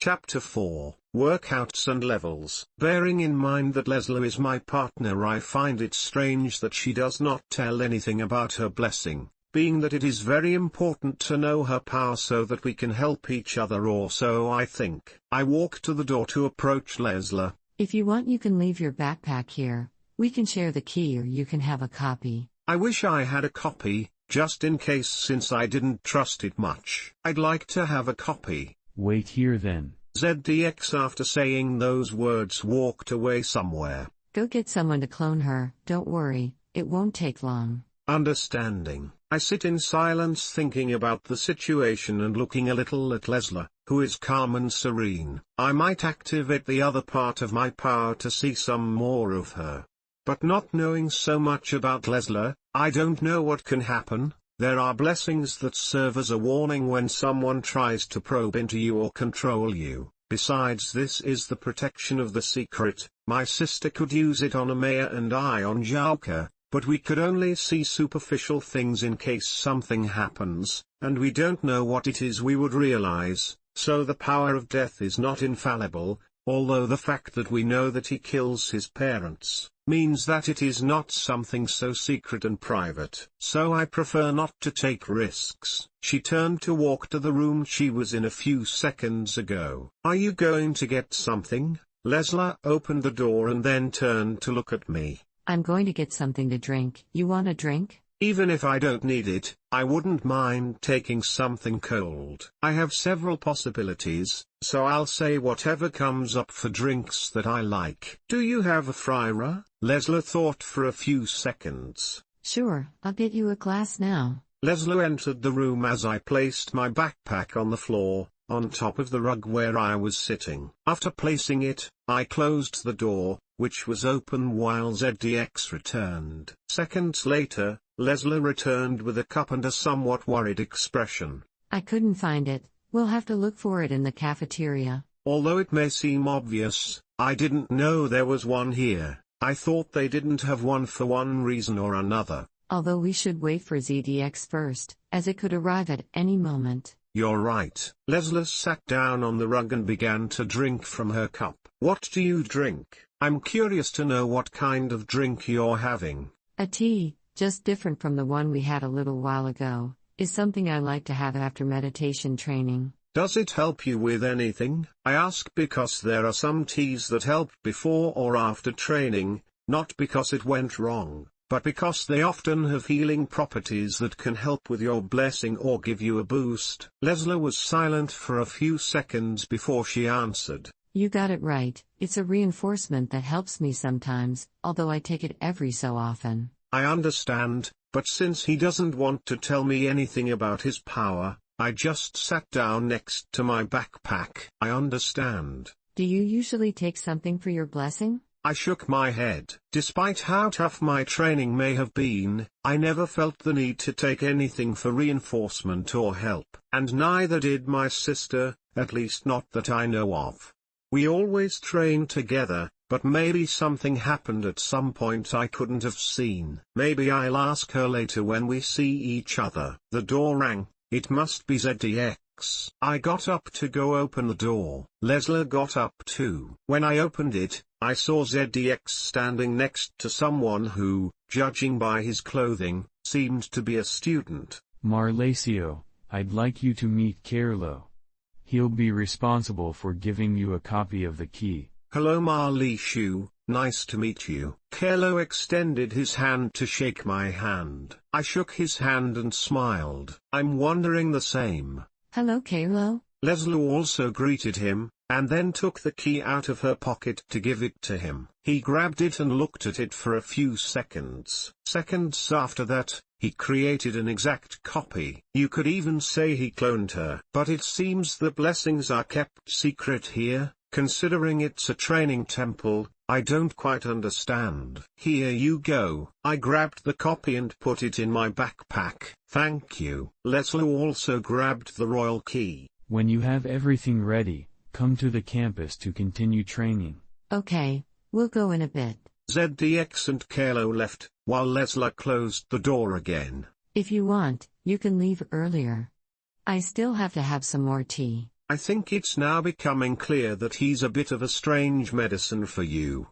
Chapter 4, Workouts and Levels. Bearing in mind that Leslie is my partner, I find it strange that she does not tell anything about her blessing, being that it is very important to know her power so that we can help each other, or so I think. I walk to the door to approach Leslie. If you want, you can leave your backpack here. We can share the key, or you can have a copy. I wish I had a copy, just in case, since I didn't trust it much. I'd like to have a copy. Wait here then. ZDX, after saying those words, walked away somewhere. Go get someone to clone her, don't worry, it won't take long. Understanding. I sit in silence thinking about the situation and looking a little at Leslie, who is calm and serene. I might activate the other part of my power to see some more of her. But not knowing so much about Leslie, I don't know what can happen. There are blessings that serve as a warning when someone tries to probe into you or control you. Besides, this is the protection of the secret. My sister could use it on Amaya and I on Jalka, but we could only see superficial things in case something happens, and we don't know what it is we would realize, so the power of death is not infallible, although the fact that we know that he kills his parents means that it is not something so secret and private. So I prefer not to take risks. She turned to walk to the room she was in a few seconds ago. Are you going to get something? Leslie opened the door and then turned to look at me. I'm going to get something to drink. You want a drink? Even if I don't need it, I wouldn't mind taking something cold. I have several possibilities, so I'll say whatever comes up for drinks that I like. Do you have a fryer? Leslie thought for a few seconds. Sure, I'll get you a glass now. Leslie entered the room as I placed my backpack on the floor, on top of the rug where I was sitting. After placing it, I closed the door, which was open while ZDX returned. Seconds later, Leslie returned with a cup and a somewhat worried expression. I couldn't find it. We'll have to look for it in the cafeteria. Although it may seem obvious, I didn't know there was one here. I thought they didn't have one for one reason or another. Although we should wait for ZDX first, as it could arrive at any moment. You're right. Leslie sat down on the rug and began to drink from her cup. What do you drink? I'm curious to know what kind of drink you're having. A tea, just different from the one we had a little while ago, is something I like to have after meditation training. Does it help you with anything? I ask because there are some teas that help before or after training, not because it went wrong, but because they often have healing properties that can help with your blessing or give you a boost. Leslie was silent for a few seconds before she answered. You got it right, it's a reinforcement that helps me sometimes, although I take it every so often. I understand, but since he doesn't want to tell me anything about his power, I just sat down next to my backpack. I understand. Do you usually take something for your blessing? I shook my head. Despite how tough my training may have been, I never felt the need to take anything for reinforcement or help. And neither did my sister, at least not that I know of. We always trained together, but maybe something happened at some point I couldn't have seen. Maybe I'll ask her later when we see each other. The door rang. It must be ZDX. I got up to go open the door. Leslie got up too. When I opened it, I saw ZDX standing next to someone who, judging by his clothing, seemed to be a student. Marlecio, I'd like you to meet Carlo. He'll be responsible for giving you a copy of the key. Hello Marlecio, nice to meet you. Carlo extended his hand to shake my hand. I shook his hand and smiled. I'm wondering the same. Hello Carlo. Leslie also greeted him, and then took the key out of her pocket to give it to him. He grabbed it and looked at it for a few seconds. Seconds after that, he created an exact copy. You could even say he cloned her. But it seems the blessings are kept secret here. Considering it's a training temple, I don't quite understand. Here you go. I grabbed the copy and put it in my backpack. Thank you. Leslie also grabbed the royal key. When you have everything ready, come to the campus to continue training. Okay, we'll go in a bit. ZDX and Carlo left, while Leslie closed the door again. If you want, you can leave earlier. I still have to have some more tea. I think it's now becoming clear that he's a bit of a strange medicine for you.